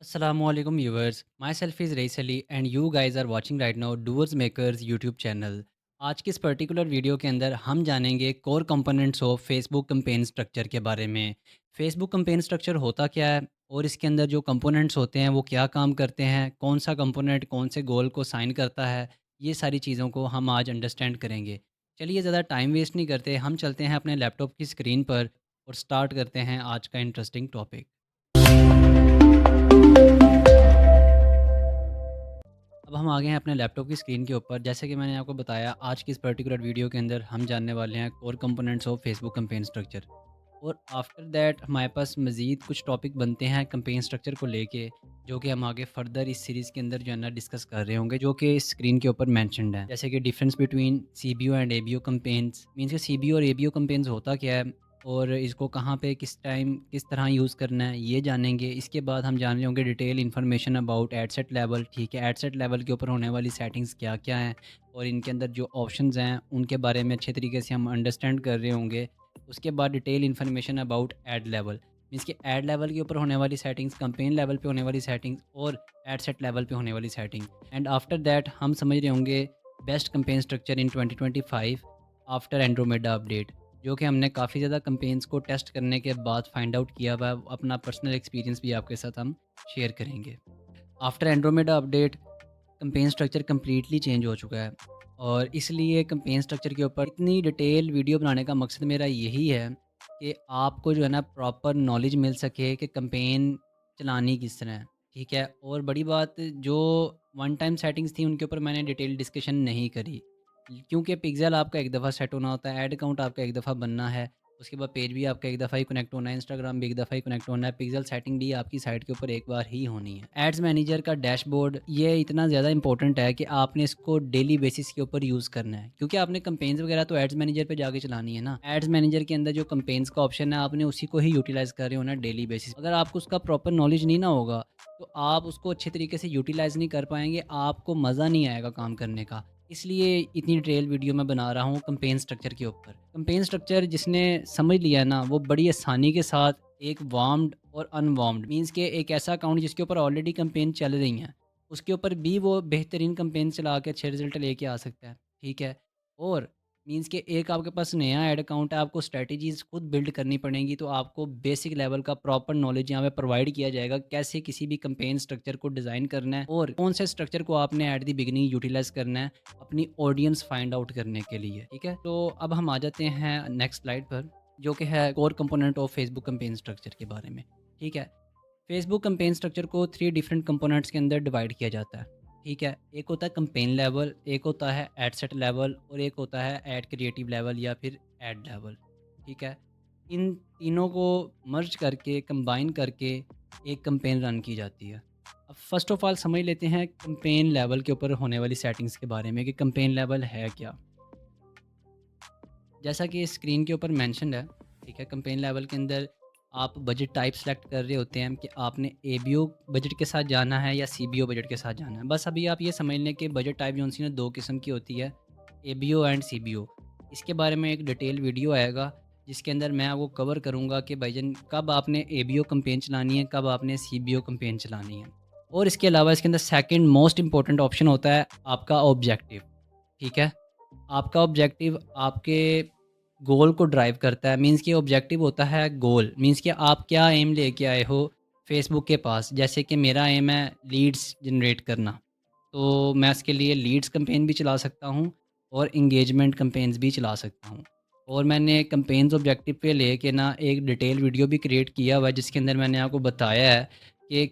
Assalamualaikum viewers, myself is Race Ali and you guys are watching right now Doers Makers YouTube channel। आज की इस particular video के अंदर हम जानेंगे core components of Facebook campaign structure के बारे में। फेसबुक कैंपेन स्ट्रक्चर होता क्या है और इसके अंदर जो कंपोनेंट्स होते हैं वो क्या काम करते हैं, कौन सा कंपोनेंट कौन से गोल को साइन करता है, ये सारी चीज़ों को हम आज अंडरस्टैंड करेंगे। चलिए ज़्यादा टाइम वेस्ट नहीं करते, हम चलते हैं अपने लैपटॉप की स्क्रीन पर और स्टार्ट करते हैं आज का इंटरेस्टिंग टॉपिक। अब हम आ गए हैं अपने लैपटॉप की स्क्रीन के ऊपर। जैसे कि मैंने आपको बताया, आज की इस पर्टिकुलर वीडियो के अंदर हम जानने वाले हैं core components of Facebook campaign structure. और आफ्टर दैट हमारे पास मज़ीद कुछ टॉपिक बनते हैं कैंपेन स्ट्रक्चर को लेके, जो कि हम आगे फर्दर इस सीरीज़ के अंदर जो है ना डिस्कस कर रहे होंगे, जो कि इस स्क्रीन के ऊपर मैंशनड है। जैसे कि difference between CBO and ABO campaigns, means कि सीबीओ और एबीओ कैंपेन्स होता क्या है और इसको कहाँ पे किस टाइम किस तरह यूज़ करना है, ये जानेंगे। इसके बाद हम जान रहे होंगे detail information about ad set level. ठीक है, एड सेट लेवल के ऊपर होने वाली सेटिंग्स क्या क्या हैं और इनके अंदर जो ऑप्शंस हैं उनके बारे में अच्छे तरीके से हम अंडरस्टैंड कर रहे होंगे। उसके बाद detail information about ad level, means कि एड लेवल के ऊपर होने वाली सेटिंग्स, कंपेन लेवल पे होने वाली सेटिंग्स और एड सेट लेवल पे होने वाली सेटिंग। एंड आफ्टर दैट हम समझ रहे होंगे best campaign structure in 2025 after Andromeda update, जो कि हमने काफ़ी ज़्यादा कंपेन्स को टेस्ट करने के बाद फाइंड आउट किया हुआ है। अपना पर्सनल एक्सपीरियंस भी आपके साथ हम शेयर करेंगे। After Andromeda update campaign structure completely change हो चुका है और इसलिए कंपेन स्ट्रक्चर के ऊपर इतनी डिटेल वीडियो बनाने का मकसद मेरा यही है कि आपको जो है ना प्रॉपर नॉलेज मिल सके कि कंपेन चलानी किस तरह है। ठीक है, और बड़ी बात, जो वन टाइम सेटिंग्स थी उनके ऊपर मैंने डिटेल डिस्कशन नहीं करी, क्योंकि पिक्सल आपका एक दफ़ा सेट होना होता है, ऐड अकाउंट आपका एक दफ़ा बनना है, उसके बाद पेज भी आपका एक दफ़ा ही कनेक्ट होना है, इंस्टाग्राम भी एक दफ़ा ही कनेक्ट होना है, पिक्सल सेटिंग भी आपकी साइट के ऊपर एक बार ही होनी है। एड्स मैनेजर का डैशबोर्ड ये इतना ज़्यादा इंपॉर्टेंट है कि आपने इसको डेली बेसिस के ऊपर यूज़ करना है, क्योंकि आपने कंपेन्स वगैरह तो एड्स मैनेजर पे जाके चलानी है ना। एड्स मैनेजर के अंदर जो कंपेन्स का ऑप्शन है आपने उसी को ही यूटिलाइज़ कर रहे होना डेली बेसिस। अगर आपको उसका प्रॉपर नॉलेज नहीं ना होगा तो आप उसको अच्छे तरीके से यूटिलाइज़ नहीं कर पाएँगे, आपको मज़ा नहीं आएगा काम करने का। इसलिए इतनी डिटेल वीडियो मैं बना रहा हूँ कंपेन स्ट्रक्चर के ऊपर। कंपेन स्ट्रक्चर जिसने समझ लिया है ना, वो बड़ी आसानी के साथ एक वार्म्ड और अनवार्म्ड, मीन्स के एक ऐसा अकाउंट जिसके ऊपर ऑलरेडी कंपेन चल रही हैं, उसके ऊपर भी वो बेहतरीन कंपेन चला के अच्छे रिजल्ट लेके आ सकता है। ठीक है, और मीन्स के एक आपके पास नया ऐड अकाउंट है, आपको स्ट्रैटेजीज़ खुद बिल्ड करनी पड़ेंगी, तो आपको बेसिक लेवल का प्रॉपर नॉलेज यहाँ पे प्रोवाइड किया जाएगा, कैसे किसी भी कंपेन स्ट्रक्चर को डिज़ाइन करना है और कौन से स्ट्रक्चर को आपने एट द बिगिनिंग यूटिलाइज़ करना है अपनी ऑडियंस फाइंड आउट करने के लिए। ठीक है, तो अब हम आ जाते हैं नेक्स्ट स्लाइड पर, जो कि है core component of Facebook campaign structure के बारे में। ठीक है, फेसबुक कैंपेन स्ट्रक्चर को 3 डिफरेंट कंपोनेंट्स के अंदर डिवाइड किया जाता है। ठीक है, एक होता है कैंपेन लेवल, एक होता है एड सेट लेवल और एक होता है एड क्रिएटिव लेवल या फिर एड लेवल। ठीक है, इन तीनों को मर्ज करके कंबाइन करके एक कैंपेन रन की जाती है। अब फर्स्ट ऑफ ऑल समझ लेते हैं कैंपेन लेवल के ऊपर होने वाली सेटिंग्स के बारे में कि कैंपेन लेवल है क्या। जैसा कि स्क्रीन के ऊपर मेंशन्ड है, ठीक है, कैंपेन लेवल के अंदर आप बजट टाइप सेलेक्ट कर रहे होते हैं कि आपने एबीओ बजट के साथ जाना है या सीबीओ बजट के साथ जाना है। बस अभी आप ये समझ लें कि बजट टाइप जो सी ना दो किस्म की होती है, एबीओ एंड सीबीओ। इसके बारे में एक डिटेल वीडियो आएगा जिसके अंदर मैं आपको कवर करूँगा कि भाईजान कब आपने एबीओ कैंपेन चलानी है, कब आपने सीबीओ कैंपेन चलानी है। और इसके अलावा इसके अंदर सेकंड मोस्ट इंपॉर्टेंट ऑप्शन होता है आपका ऑब्जेक्टिव। ठीक है, आपका ऑब्जेक्टिव आपके गोल को ड्राइव करता है, मीन्स कि ऑब्जेक्टिव होता है गोल, मीन्स कि आप क्या एम लेके आए हो फेसबुक के पास। जैसे कि मेरा एम है लीड्स जनरेट करना, तो मैं इसके लिए लीड्स कैंपेन भी चला सकता हूँ और इंगेजमेंट कैंपेन्स भी चला सकता हूँ। और मैंने कैंपेन्स ऑब्जेक्टिव पे लेके ना एक डिटेल वीडियो भी क्रिएट किया हुआ है जिसके अंदर मैंने आपको बताया है कि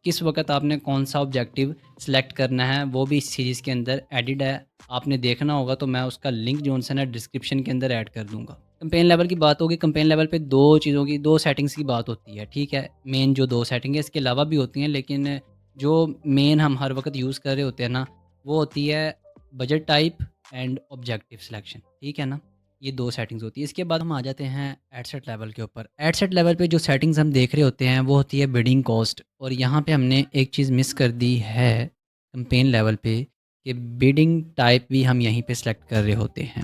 किस वक्त आपने कौन सा ऑब्जेक्टिव सेलेक्ट करना है, वो भी इस सीरीज़ के अंदर एडिड है। आपने देखना होगा तो मैं उसका लिंक जो है ना डिस्क्रिप्शन के अंदर ऐड कर दूँगा। कैंपेन लेवल की बात होगी, कैंपेन लेवल पे 2 चीज़ों की 2 सेटिंग्स की बात होती है। ठीक है, मेन जो 2 सेटिंग है इसके अलावा भी होती हैं, लेकिन जो मेन हम हर वक़्त यूज़ कर रहे होते हैं ना, वो होती है budget type and objective selection. ठीक है ना? ये 2 सेटिंग्स होती है। इसके बाद हम आ जाते हैं एड सेट लेवल के ऊपर। एड सेट लेवल पे जो सेटिंग्स हम देख रहे होते हैं वो होती है बिडिंग कॉस्ट, और यहाँ पे हमने एक चीज़ मिस कर दी है कैंपेन लेवल पे कि बिडिंग टाइप भी हम यहीं पे सेलेक्ट कर रहे होते हैं।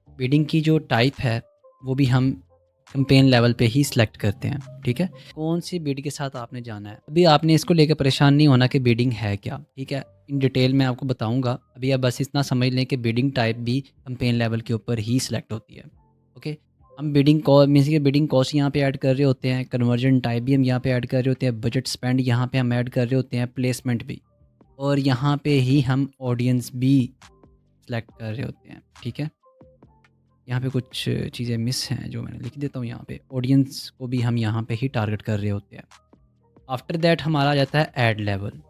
बिडिंग की जो टाइप है वो भी हम कैंपेन लेवल पे ही सिलेक्ट करते हैं, ठीक है? कौन सी बिड के साथ आपने जाना है। अभी आपने इसको लेकर परेशान नहीं होना कि बिडिंग है क्या, ठीक है? इन डिटेल मैं आपको बताऊँगा। अभी आप बस इतना समझ लें कि बिडिंग टाइप भी कैंपेन लेवल के ऊपर ही सिलेक्ट होती है, ओके? हम बिडिंग कॉ मीन्स के बिडिंग कॉस्ट यहाँ पे ऐड कर रहे होते हैं, कन्वर्जन टाइप भी हम यहाँ पे ऐड कर रहे होते हैं, बजट स्पेंड यहाँ पे हम ऐड कर रहे होते हैं, प्लेसमेंट भी, और यहाँ पे ही हम ऑडियंस भी सिलेक्ट कर रहे होते हैं, ठीक है? यहाँ पे कुछ चीज़ें मिस हैं जो मैंने लिख देता हूँ यहाँ पे। ऑडियंस को भी हम यहाँ पे ही टारगेट कर रहे होते हैं। आफ्टर दैट हमारा आ जाता है ऐड लेवल।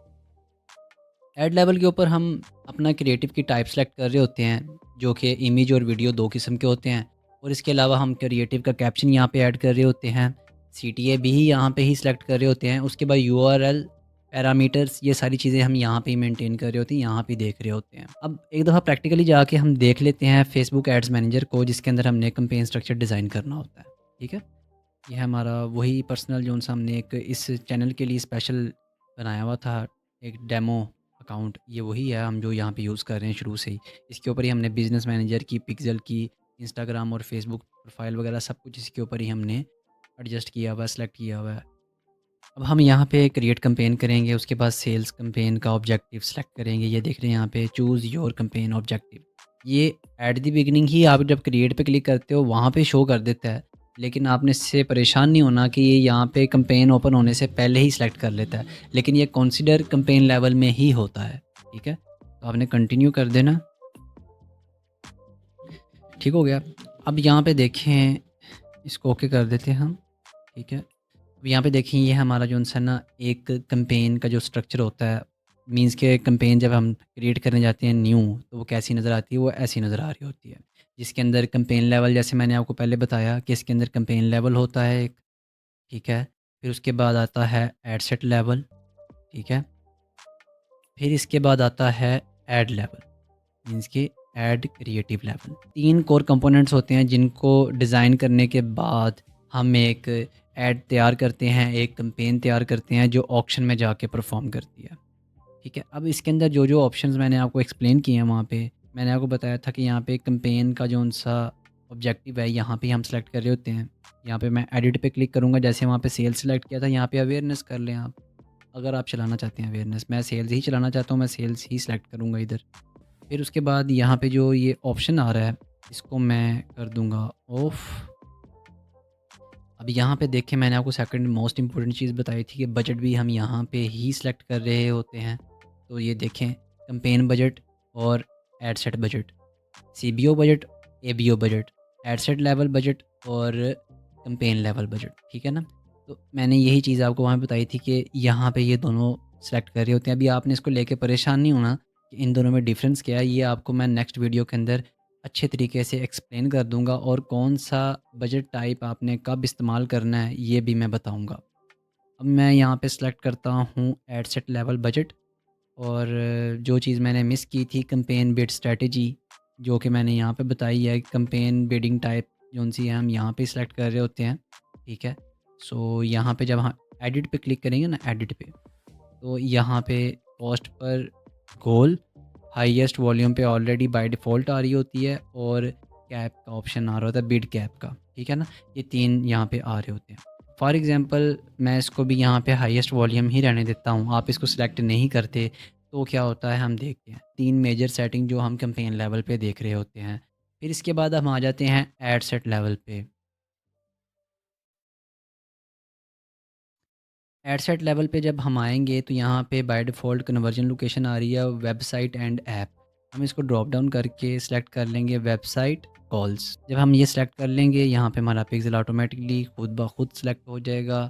ऐड लेवल के ऊपर हम अपना क्रिएटिव की टाइप सेलेक्ट कर रहे होते हैं, जो कि इमेज और वीडियो 2 किस्म के होते हैं, और इसके अलावा हम क्रिएटिव का कैप्शन यहाँ पे ऐड कर रहे होते हैं। सीटीए भी यहाँ पे ही सिलेक्ट कर रहे होते हैं। उसके बाद यूआरएल, पैरामीटर्स, ये सारी चीज़ें हम यहाँ पे ही मेंटेन कर रहे होते हैं, यहाँ पे देख रहे होते हैं। अब एक दफ़ा प्रैक्टिकली जाके हम देख लेते हैं फेसबुक एड्स मैनेजर को, जिसके अंदर हमने कैंपेन स्ट्रक्चर डिज़ाइन करना होता है, ठीक है? ये है हमारा वही पर्सनल जो हमने एक इस चैनल के लिए स्पेशल बनाया हुआ था, एक डेमो अकाउंट। ये वही है हम जो यहाँ पे यूज़ कर रहे हैं शुरू से ही। इसके ऊपर ही हमने बिज़नेस मैनेजर की, पिक्सल की, इंस्टाग्राम और फेसबुक प्रोफाइल वगैरह सब कुछ इसके ऊपर ही हमने एडजस्ट किया हुआ है, सेलेक्ट किया हुआ है। अब हम यहाँ पे क्रिएट कैंपेन करेंगे, उसके बाद सेल्स कैंपेन का ऑब्जेक्टिव सेलेक्ट करेंगे। ये देख रहे हैं यहाँ पे, चूज़ योर कैंपेन ऑब्जेक्टिव। ये एट द बिगिनिंग ही आप जब क्रिएट पे क्लिक करते हो वहाँ पे शो कर देता है, लेकिन आपने इससे परेशान नहीं होना कि ये यहाँ पे कैंपेन ओपन होने से पहले ही सिलेक्ट कर लेता है, लेकिन ये कंसिडर कैंपेन लेवल में ही होता है, ठीक है? तो आपने कंटिन्यू कर देना। ठीक हो गया। अब यहाँ पे देखें, इसको ओके कर देते हैं हम, ठीक है? अब यहाँ पे देखें, ये हमारा जो है ना एक कैंपेन का जो स्ट्रक्चर होता है, मींस के कैंपेन जब हम क्रिएट करने जाते हैं न्यू, तो वो कैसी नज़र आती है, वो ऐसी नज़र आ रही होती है, जिसके अंदर कैंपेन लेवल, जैसे मैंने आपको पहले बताया कि इसके अंदर कैंपेन लेवल होता है एक, ठीक है? फिर उसके बाद आता है एड सेट लेवल, ठीक है? फिर इसके बाद आता है एड लेवल, मीन्स कि add creative level. 3 core components होते हैं जिनको डिज़ाइन करने के बाद हम एक ऐड तैयार करते हैं, एक कैंपेन तैयार करते हैं जो ऑक्शन में जाके परफॉर्म करती है, ठीक है? अब इसके अंदर जो जो ऑप्शंस मैंने आपको एक्सप्लेन किए हैं, वहाँ पे मैंने आपको बताया था कि यहाँ पे कैंपेन का जो-सा ऑब्जेक्टिव है, यहाँ पे हम सेलेक्ट कर रहे होते हैं। यहाँ पे मैं एडिट पे क्लिक करूँगा, जैसे वहाँ पे सेल्स सेलेक्ट किया था, यहाँ पे अवेयरनेस कर लें आप, अगर आप चलाना चाहते हैं अवेयरनेस। मैं सेल्स ही चलाना चाहता हूँ, मैं सेल्स ही सेलेक्ट करूँगा इधर। फिर उसके बाद यहाँ पे जो ये ऑप्शन आ रहा है, इसको मैं कर दूँगा ऑफ। अब यहाँ पे देखें, मैंने आपको सेकंड मोस्ट इम्पोर्टेंट चीज़ बताई थी कि बजट भी हम यहाँ पे ही सिलेक्ट कर रहे होते हैं। तो ये देखें, कैंपेन बजट और ad set budget, CBO budget, ABO budget, ad set level budget और कैंपेन लेवल बजट, ठीक है ना? तो मैंने यही चीज़ आपको वहाँ बताई थी कि यहाँ पे ये दोनों सेलेक्ट कर रहे होते हैं। अभी आपने इसको लेके परेशान नहीं होना कि इन दोनों में डिफरेंस क्या है, ये आपको मैं नेक्स्ट वीडियो के अंदर अच्छे तरीके से एक्सप्लेन कर दूंगा, और कौन सा बजट टाइप आपने कब इस्तेमाल करना है ये भी मैं बताऊंगा। अब मैं यहाँ पे सेलेक्ट करता हूँ एड सेट लेवल बजट, और जो चीज़ मैंने मिस की थी कैंपेन बिड स्ट्रेटजी, जो कि मैंने यहाँ पे बताई है, कैंपेन बिडिंग टाइप जोन सी है हम यहाँ पे सिलेक्ट कर रहे होते हैं, ठीक है? सो यहाँ पे जब हम एडिट पे क्लिक करेंगे ना, एडिट पे, तो यहाँ पे कॉस्ट पर गोल हाईएस्ट वॉल्यूम पे ऑलरेडी बाय डिफ़ॉल्ट आ रही होती है, और कैप का ऑप्शन आ रहा होता है, बिड कैप का, ठीक है ना? ये 3 यहाँ पे आ रहे होते हैं। फॉर एग्ज़ाम्पल मैं इसको भी यहाँ पे हाईएस्ट वॉल्यूम ही रहने देता हूँ, आप इसको सिलेक्ट नहीं करते तो क्या होता है हम देखते हैं। 3 मेजर सेटिंग जो हम कैंपेन लेवल पे देख रहे होते हैं। फिर इसके बाद हम आ जाते हैं एड सेट लेवल पे। एड सेट लेवल पे जब हम आएँगे तो यहाँ पे बाय डिफ़ॉल्ट कन्वर्जन लोकेशन आ रही है वेबसाइट एंड ऐप। हम इसको ड्रॉप डाउन करके सिलेक्ट कर लेंगे वेबसाइट कॉल्स। जब हम ये सिलेक्ट कर लेंगे, यहाँ पे हमारा पिक्सेल ऑटोमेटिकली खुद ब खुद सिलेक्ट हो जाएगा।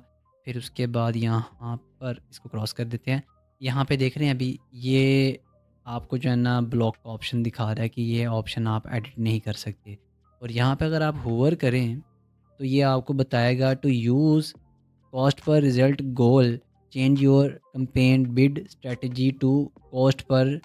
फिर उसके बाद यहाँ पर इसको क्रॉस कर देते हैं। यहाँ पे देख रहे हैं अभी ये आपको जो है ना ब्लॉक का ऑप्शन दिखा रहा है कि ये ऑप्शन आप एडिट नहीं कर सकते। और यहाँ पे अगर आप होवर करें तो ये आपको बताएगा to use cost per result goal, change your campaign bid strategy to cost per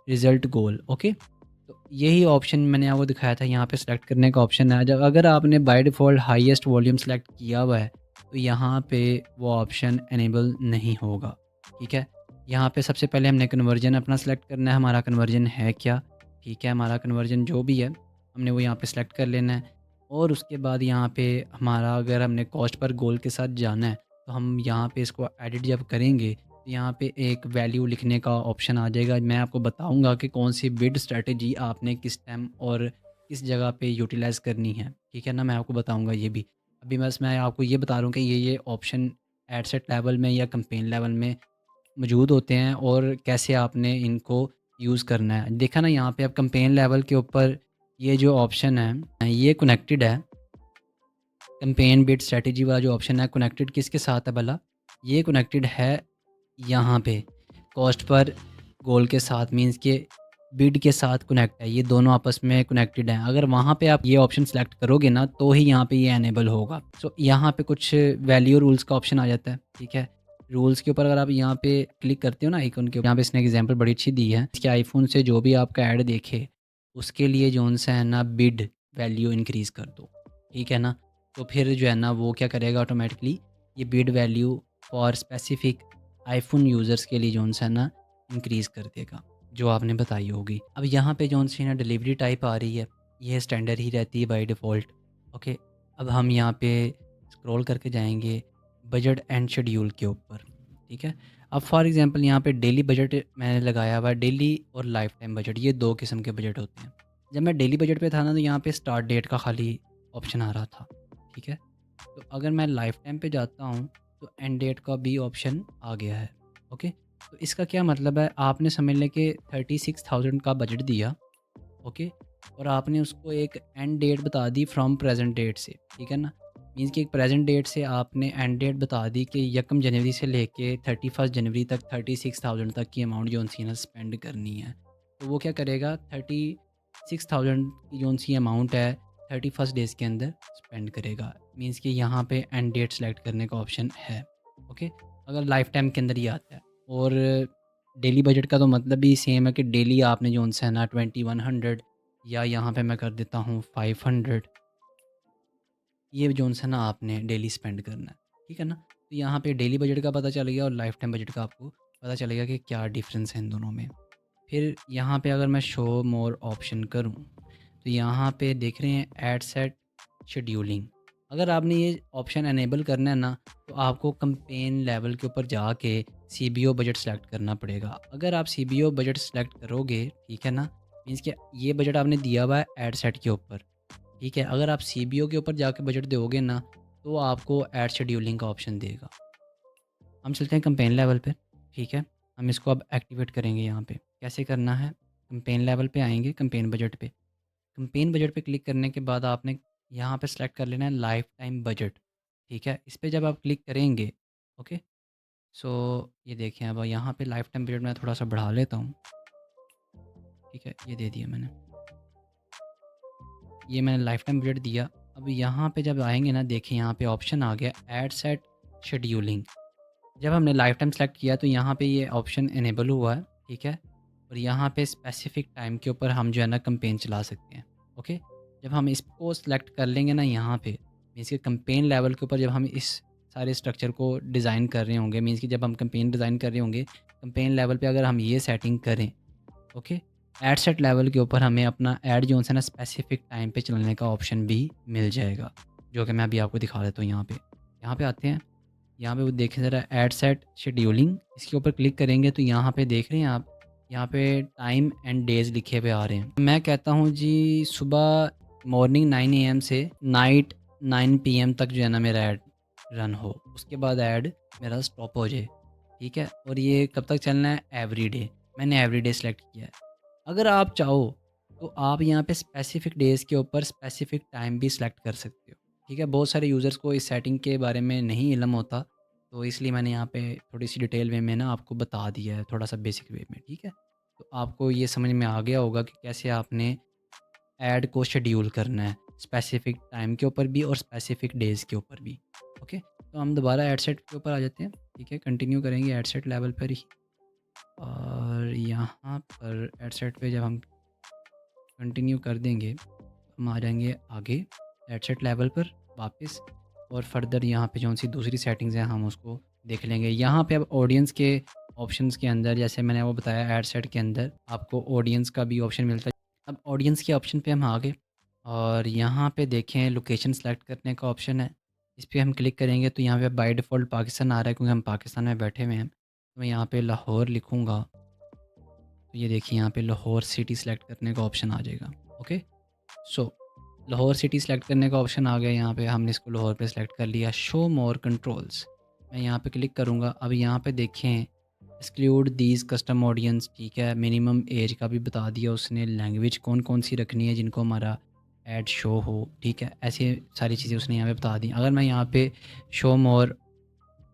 result goal, okay? तो यही ऑप्शन मैंने आपको दिखाया था, यहाँ पे सेलेक्ट करने का ऑप्शन है। जब अगर आपने by default highest volume select किया हुआ है तो यहाँ पे वो ऑप्शन एनेबल नहीं होगा, ठीक है? यहाँ पे सबसे पहले हमने कन्वर्जन अपना सेलेक्ट करना है, हमारा कन्वर्जन है क्या, ठीक है? हमारा कन्वर्जन जो भी है हमने वो यहाँ पे सेलेक्ट कर लेना है। और उसके बाद यहाँ पे हमारा अगर हमने कॉस्ट पर गोल के साथ जाना है तो हम यहाँ पे इसको एडिट जब करेंगे तो यहाँ पे एक वैल्यू लिखने का ऑप्शन आ जाएगा। मैं आपको बताऊँगा कि कौन सी बिड स्ट्रैटेजी आपने किस टाइम और किस जगह पे यूटिलाइज़ करनी है, ठीक है ना? मैं आपको बताऊँगा ये भी। अभी बस मैं आपको ये बता रहा हूँ कि ये ऑप्शन एड सेट लेवल में या कैंपेन लेवल में मौजूद होते हैं और कैसे आपने इनको यूज़ करना है। देखा ना यहाँ पे अब कैंपेन लेवल के ऊपर ये जो ऑप्शन है ये कनेक्टेड है। कैंपेन बिड स्ट्रैटेजी वाला जो ऑप्शन है कनेक्टेड किसके साथ है भला? ये कनेक्टेड है यहाँ पे कॉस्ट पर गोल के साथ, मींस के बिड के साथ कनेक्ट है। ये दोनों आपस में कनेक्टेड हैं। अगर वहाँ पे आप ये ऑप्शन सेलेक्ट करोगे ना तो ही यहाँ पे ये एनेबल होगा। सो यहाँ पे कुछ वैल्यू रूल्स का ऑप्शन आ जाता है, ठीक है। रूल्स के ऊपर अगर आप यहाँ पे क्लिक करते हो ना आइकन के, यहाँ पे इसने एग्जांपल बड़ी अच्छी दी है। इसके आईफोन से जो भी आपका ऐड देखे उसके लिए जो सा है ना बिड वैल्यू इंक्रीज़ कर दो, ठीक है ना। तो फिर जो है ना वो क्या करेगा ऑटोमेटिकली ये bid value for specific iPhone users के लिए जो सा है ना इंक्रीज़ कर देगा, जो आपने बताई होगी। अब यहाँ पे जो सी ना डिलीवरी टाइप आ रही है, ये स्टैंडर्ड ही रहती है बाय डिफ़ॉल्ट। ओके, अब हम यहाँ पे स्क्रॉल करके जाएंगे बजट एंड शेड्यूल के ऊपर, ठीक है। अब फॉर एग्जांपल यहाँ पे डेली बजट मैंने लगाया हुआ है। डेली और लाइफ टाइम बजट ये दो किस्म के बजट होते हैं। जब मैं डेली बजट पे था ना तो यहाँ पे स्टार्ट डेट का खाली ऑप्शन आ रहा था, ठीक है। तो अगर मैं लाइफ टाइम पे जाता हूँ तो एंड डेट का भी ऑप्शन आ गया है। ओके, तो इसका क्या मतलब है, आपने समझ लें कि 36,000 का बजट दिया, ओके, और आपने उसको एक एंड डेट बता दी फ्रॉम प्रेजेंट डेट से, ठीक है ना। मीन्स कि एक प्रेजेंट डेट से आपने एंड डेट बता दी कि 1 जनवरी से लेके 31 जनवरी तक 36,000 तक की अमाउंट जो सी ना स्पेंड करनी है। तो वो क्या करेगा 36,000 की जो सी अमाउंट है 31 डेज़ के अंदर स्पेंड करेगा। मीन्स कि यहाँ पे एंड डेट सेलेक्ट करने का ऑप्शन है। ओके, अगर लाइफ टाइम के अंदर ही आता है। और डेली बजट का तो मतलब ही सेम है कि डेली आपने जो सा है ना 2100 या यहाँ पे मैं कर देता हूँ 500, ये जो सा ना आपने डेली स्पेंड करना है, ठीक है ना। तो यहाँ पे डेली बजट का पता चल गया और लाइफ टाइम बजट का आपको पता चलेगा कि क्या डिफरेंस है इन दोनों में। फिर यहाँ पे अगर मैं शो मोर ऑप्शन करूँ तो यहाँ पे देख रहे हैं ऐड सेट शेड्यूलिंग। अगर आपने ये ऑप्शन एनेबल करना है ना तो आपको कैंपेन लेवल के ऊपर जाके सीबीओ बजट सेलेक्ट करना पड़ेगा। अगर आप सीबीओ बजट सेलेक्ट करोगे, ठीक है ना, मीन्स कि ये बजट आपने दिया हुआ है ऐड सेट के ऊपर, ठीक है। अगर आप सीबीओ के ऊपर जाके बजट दोगे ना तो आपको ऐड शेड्यूलिंग का ऑप्शन देगा। हम चलते हैं कैंपेन लेवल पे, ठीक है। हम इसको अब एक्टिवेट करेंगे। यहाँ पे कैसे करना है, कैंपेन लेवल पे आएंगे, कैंपेन बजट पे। कैंपेन बजट पे क्लिक करने के बाद आपने यहाँ पे सेलेक्ट कर लेना है लाइफ टाइम बजट, ठीक है। इस पे जब आप क्लिक करेंगे, ओके, सो ये देखें अब यहाँ पे लाइफ टाइम बजट मैं थोड़ा सा बढ़ा लेता हूँ, ठीक है। ये दे दिया मैंने, ये मैंने लाइफ टाइम बजट दिया। अब यहाँ पे जब आएंगे ना देखिए यहाँ पे ऑप्शन आ गया ऐड सेट शेड्यूलिंग। जब हमने लाइफ टाइम सेलेक्ट किया तो यहाँ पे ये ऑप्शन इनेबल हुआ है, ठीक है। और यहाँ पे स्पेसिफिक टाइम के ऊपर हम जो है ना कैंपेन चला सकते हैं। ओके, जब हम इसको सेलेक्ट कर लेंगे ना यहाँ पे, मीन्स कि कैंपेन लेवल के ऊपर जब हम इस सारे स्ट्रक्चर को डिज़ाइन कर रहे होंगे, मीन्स कि जब हम कैंपेन डिज़ाइन कर रहे होंगे कैंपेन लेवल पे अगर हम ये सेटिंग करें, ओके, एड सेट लेवल के ऊपर हमें अपना ऐड जो है ना स्पेसिफिक टाइम पे चलाने का ऑप्शन भी मिल जाएगा, जो कि मैं अभी आपको दिखा देता हूँ। यहाँ पे आते हैं। यहाँ पे वो देखें ज़रा ऐड सेट शेड्यूलिंग, इसके ऊपर क्लिक करेंगे तो यहाँ पे देख रहे हैं आप, यहाँ पे टाइम एंड डेज़ लिखे हुए आ रहे हैं। मैं कहता हूँ जी सुबह मॉर्निंग 9 AM से नाइट 9 PM तक जो है ना मेरा ऐड रन हो, उसके बाद ऐड मेरा स्टॉप हो जाए, ठीक है। और ये कब तक चलना है, एवरी डे। मैंने एवरी डे सेलेक्ट किया है। अगर आप चाहो तो आप यहाँ पे स्पेसिफिक डेज़ के ऊपर स्पेसिफिक टाइम भी सिलेक्ट कर सकते हो, ठीक है। बहुत सारे यूज़र्स को इस सेटिंग के बारे में नहीं इल्म होता, तो इसलिए मैंने यहाँ पे थोड़ी सी डिटेल वे में ना आपको बता दिया है, थोड़ा सा बेसिक वे में, ठीक है। तो आपको ये समझ में आ गया होगा कि कैसे आपने ऐड को शेड्यूल करना है स्पेसिफिक टाइम के ऊपर भी और स्पेसिफिक डेज़ के ऊपर भी। ओके, तो हम दोबारा एड सेट के ऊपर आ जाते हैं, ठीक है। कंटिन्यू करेंगे एड सेट लेवल पर ही। और यहाँ पर एड सेट पे जब हम कंटिन्यू कर देंगे हम आ जाएंगे आगे एड सेट लेवल पर वापस। और फर्दर यहाँ पे जो सी दूसरी सेटिंग्स हैं हम उसको देख लेंगे। यहाँ पे अब ऑडियंस के ऑप्शंस के अंदर जैसे मैंने वो बताया ऐड सेट के अंदर आपको ऑडियंस का भी ऑप्शन मिलता है। अब ऑडियंस के ऑप्शन पे हम आ गए, और यहाँ पे देखें लोकेशन सेलेक्ट करने का ऑप्शन है। इस पे हम क्लिक करेंगे तो यहाँ पे बाय डिफ़ॉल्ट पाकिस्तान आ रहा है क्योंकि हम पाकिस्तान में बैठे हुए हैं। तो मैं यहाँ पे लाहौर लिखूँगा, तो ये देखिए यहाँ पे लाहौर सिटी सेलेक्ट करने का ऑप्शन आ जाएगा। ओके, सो लाहौर सिटी सेलेक्ट करने का ऑप्शन आ गया। यहाँ पे हमने इसको लाहौर पे सेलेक्ट कर लिया। शो मोर कंट्रोल्स, मैं यहाँ पे क्लिक करूँगा। अब यहाँ पे देखें एक्सक्लूड दीज कस्टम ऑडियंस, ठीक है। मिनिमम एज का भी बता दिया उसने, लैंग्वेज कौन कौन सी रखनी है जिनको हमारा ऐड शो हो, ठीक है। ऐसी सारी चीज़ें उसने यहाँ पे बता दी। अगर मैं यहाँ पे शो मोर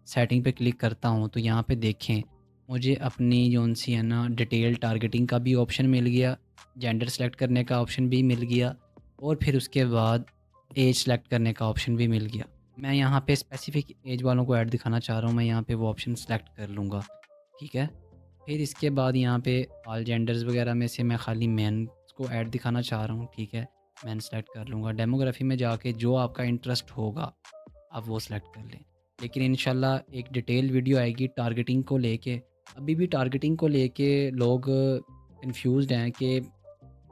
सेटिंग पे क्लिक करता हूँ तो यहाँ पे देखें मुझे अपनी जौन सी है ना डिटेल टारगेटिंग का भी ऑप्शन मिल गया, जेंडर सेलेक्ट करने का ऑप्शन भी मिल गया, और फिर उसके बाद एज सेलेक्ट करने का ऑप्शन भी मिल गया। मैं यहाँ पे स्पेसिफिक एज वालों को ऐड दिखाना चाह रहा हूँ, मैं यहाँ पे वो ऑप्शन सेलेक्ट कर लूँगा, ठीक है। फिर इसके बाद यहाँ पे ऑल जेंडर्स वगैरह में से मैं खाली मेन को ऐड दिखाना चाह रहा हूँ, ठीक है। मैन सेलेक्ट कर लूँगा। डेमोग्राफी में जाके जो आपका इंटरेस्ट होगा आप वो सेलेक्ट कर लें। लेकिन इंशाल्लाह एक डिटेल वीडियो आएगी टारगेटिंग को लेके। अभी भी टारगेटिंग को लेके लोग कन्फ्यूज़्ड हैं कि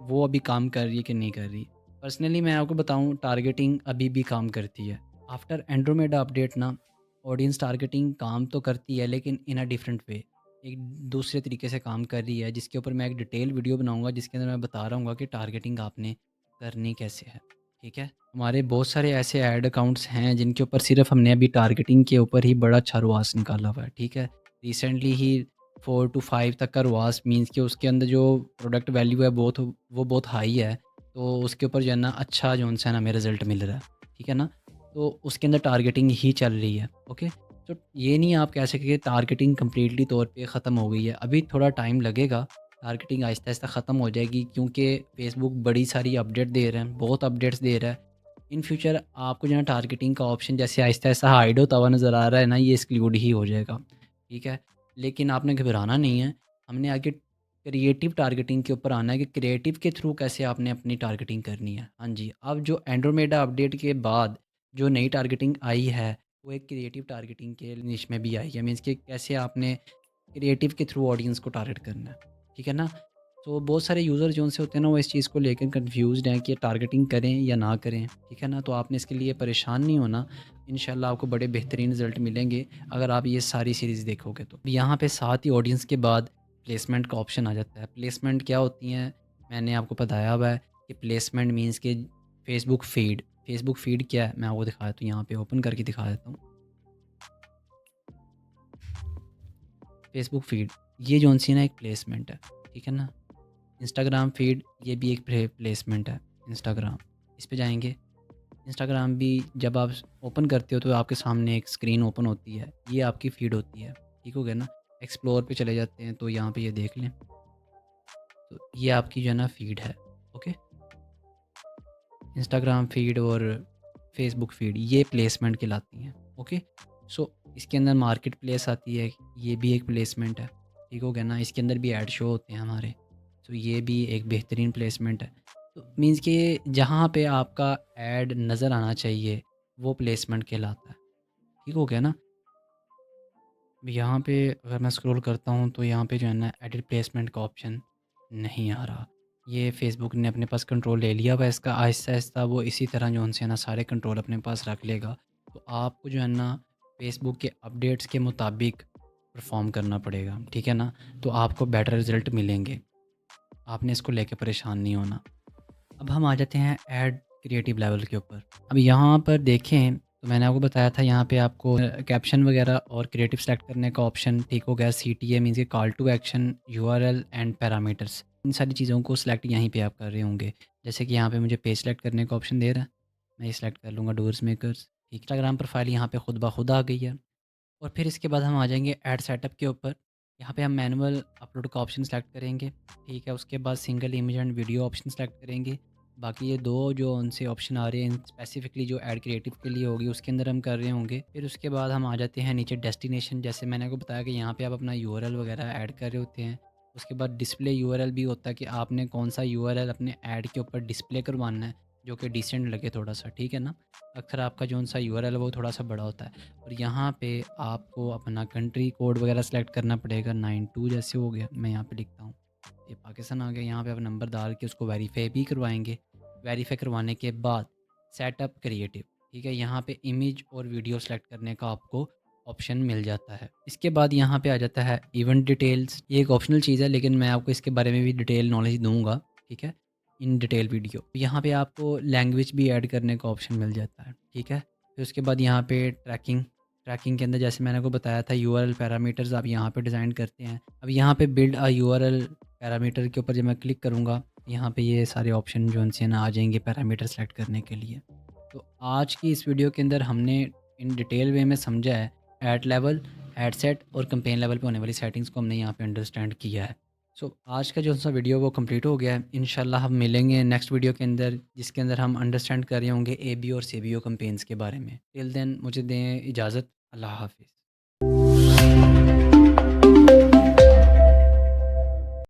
वो अभी काम कर रही है कि नहीं कर रही। पर्सनली मैं आपको बताऊँ टारगेटिंग अभी भी काम करती है। आफ्टर एंड्रोमेडा अपडेट ना ऑडियंस टारगेटिंग काम तो करती है लेकिन इन अ डिफरेंट वे, एक दूसरे तरीके से काम कर रही है, जिसके ऊपर मैं एक डिटेल वीडियो बनाऊँगा जिसके अंदर मैं बता रहा हूँ कि टारगेटिंग आपने करनी कैसे है, ठीक है। हमारे बहुत सारे ऐसे ऐड अकाउंट्स हैं जिनके ऊपर सिर्फ हमने अभी टारगेटिंग के ऊपर ही बड़ा अच्छा रुआस निकाला हुआ है, ठीक है। रिसेंटली ही 4 टू 5 तक का रुआस मीन्स कि उसके अंदर जो प्रोडक्ट वैल्यू है बहुत वो बहुत हाई है। तो उसके ऊपर जो है ना अच्छा जो है ना हमें रिज़ल्ट मिल रहा है, ठीक है ना। तो उसके अंदर टारगेटिंग ही चल रही है, ओके। तो ये नहीं आप कह सकें कि टारगेटिंग कंप्लीटली तौर पे ख़त्म हो गई है, अभी थोड़ा टाइम लगेगा। टारगेटिंग आहिस्ता-आहिस्ता ख़त्म हो जाएगी क्योंकि फ़ेसबुक बड़ी सारी अपडेट दे रहे हैं, बहुत अपडेट्स दे रहा है। इन फ्यूचर आपको जो है टारगेटिंग का ऑप्शन जैसे आहिस्ता-आहिस्ता हाइड होता हुआ नज़र आ रहा है ना, ये एक्सक्लूड ही हो जाएगा, ठीक है। लेकिन आपने घबराना नहीं है, हमने आगे क्रिएटिव टारगेटिंग के ऊपर आना है कि क्रिएटिव के थ्रू कैसे आपने अपनी टारगेटिंग करनी है। हाँ जी, अब जो एंड्रोमेडा अपडेट के बाद जो नई टारगेटिंग आई है, वो एक क्रिएटिव टारगेटिंग के निश में भी आई है। मीन्स कि कैसे आपने क्रिएटिव के थ्रू ऑडियंस को टारगेट करना है, ठीक है ना। तो बहुत सारे यूज़र जो उनसे होते हैं ना वो इस चीज़ को लेकर कन्फ्यूज़्ड हैं कि टारगेटिंग करें या ना करें, ठीक है ना। तो आपने इसके लिए परेशान नहीं होना, इंशाल्लाह आपको बड़े बेहतरीन रिज़ल्ट मिलेंगे अगर आप ये सारी सीरीज़ देखोगे तो। यहाँ पे साथ ही ऑडियंस के बाद प्लेसमेंट का ऑप्शन आ जाता है। प्लेसमेंट क्या होती हैं, मैंने आपको बताया हुआ है कि प्लेसमेंट मीन्स कि फेसबुक फीड क्या है मैं आपको दिखा देता हूँ, यहाँ पे ओपन करके दिखा देता हूँ। फेसबुक फीड ये जौन सी ना एक प्लेसमेंट है, ठीक है ना। इंस्टाग्राम फीड ये भी एक प्लेसमेंट है। इंस्टाग्राम इस पे जाएंगे। इंस्टाग्राम भी जब आप ओपन करते हो तो आपके सामने एक स्क्रीन ओपन होती है, ये आपकी फ़ीड होती है, ठीक हो गया ना। एक्सप्लोर पे चले जाते हैं तो यहाँ पे ये देख लें, तो ये आपकी जो है ना फ़ीड है, ओके। इंस्टाग्राम फ़ीड और फेसबुक फ़ीड ये प्लेसमेंट कहलाती हैं, ओके। सो इसके अंदर मार्केट प्लेस आती है, ये भी एक प्लेसमेंट है, ठीक हो गया ना। इसके अंदर भी ऐड शो होते हैं हमारे, तो ये भी एक बेहतरीन प्लेसमेंट है। तो मीन्स कि जहाँ पे आपका ऐड नज़र आना चाहिए वो प्लेसमेंट कहलाता है, ठीक हो गया ना। यहाँ पे अगर मैं स्क्रॉल करता हूँ तो यहाँ पे जो है ना एडिट प्लेसमेंट का ऑप्शन नहीं आ रहा। ये फ़ेसबुक ने अपने पास कंट्रोल ले लिया हुआ है इसका, आहिस्ता-आहिस्ता वो इसी तरह जो उनसे ना सारे कंट्रोल अपने पास रख लेगा। तो आपको जो है ना फ़ेसबुक के अपडेट्स के मुताबिक परफ़ॉर्म करना पड़ेगा, ठीक है ना। तो आपको बेटर रिज़ल्ट मिलेंगे, आपने इसको लेके परेशान नहीं होना। अब हम आ जाते हैं ऐड क्रिएटिव लेवल के ऊपर। अब यहाँ पर देखें तो मैंने आपको बताया था यहाँ पे आपको कैप्शन वगैरह और क्रिएटिव सेलेक्ट करने का ऑप्शन ठीक हो गया। सीटीए मीन्स के call to action, URL and parameters, इन सारी चीज़ों को सिलेक्ट यहीं पे आप कर रहे होंगे। जैसे कि यहाँ पे मुझे पेज सेलेक्ट करने का ऑप्शन दे रहा है, मैं ये सिलेक्ट कर लूँगा डोर्स मेकर्स। इंस्टाग्राम प्रोफाइल यहाँ पे खुद ब खुद आ गई है। और फिर इसके बाद हम आ जाएंगे ऐड सेटअप के ऊपर। यहाँ पे हम मैनुअल अपलोड का ऑप्शन सेलेक्ट करेंगे, ठीक है। उसके बाद single image and video option select करेंगे। बाकी ये दो जो उनसे ऑप्शन आ रहे हैं स्पेसिफिकली जो ऐड क्रिएटिव के लिए होगी उसके अंदर हम कर रहे होंगे। फिर उसके बाद हम आ जाते हैं नीचे डेस्टिनेशन। जैसे मैंने आपको बताया कि यहाँ पे आप अपना यूआरएल वगैरह ऐड कर रहे होते हैं। उसके बाद डिस्प्ले यूआरएल भी होता है कि आपने कौन सा यूआरएल अपने ऐड के ऊपर डिस्प्ले करवाना है जो कि डिसेंट लगे थोड़ा सा, ठीक है ना। अक्सर आपका जो सा यूआरएल है वो थोड़ा सा बड़ा होता है। और यहाँ पे आपको अपना कंट्री कोड वगैरह सेलेक्ट करना पड़ेगा। 92 जैसे हो गया, मैं यहाँ पे लिखता हूँ, ये पाकिस्तान आ गया। यहाँ पे आप नंबर डाल के उसको वेरीफाई भी करवाएंगे। वेरीफाई करवाने के बाद सेटअप क्रिएटिव, ठीक है, यहाँ पे इमेज और वीडियो सेलेक्ट करने का आपको ऑप्शन मिल जाता है। इसके बाद यहाँ पे आ जाता है इवेंट डिटेल्स। ये एक ऑप्शनल चीज़ है, लेकिन मैं आपको इसके बारे में भी डिटेल नॉलेज दूंगा, ठीक है, इन डिटेल वीडियो। यहाँ पे आपको लैंग्वेज भी ऐड करने का ऑप्शन मिल जाता है, ठीक है। फिर उसके बाद यहाँ पे ट्रैकिंग, ट्रैकिंग के अंदर जैसे मैंने आपको बताया था यूआरएल पैरामीटर्स आप यहाँ पे डिज़ाइन करते हैं। अब यहाँ पे बिल्ड अ यूआरएल पैरामीटर के ऊपर जब मैं क्लिक करूँगा, यहाँ पे ये सारे ऑप्शन जो उनसे ना आ जाएंगे पैरामीटर सेलेक्ट करने के लिए। तो आज की इस वीडियो के अंदर हमने इन डिटेल वे में समझा है ऐड लेवल, ऐड सेट और कंपेन लेवल पे होने वाली सेटिंग्स को हमने यहाँ पे अंडरस्टैंड किया है। सो आज का जो सा वीडियो वो कंप्लीट हो गया है। इंशाल्लाह हम मिलेंगे नेक्स्ट वीडियो के अंदर, जिसके अंदर हम अंडरस्टैंड कर रहे होंगे ए बी और सी बी ओ कंपेन्स के बारे में। टिल देन मुझे दें इजाज़त। अल्लाह हाफिज़।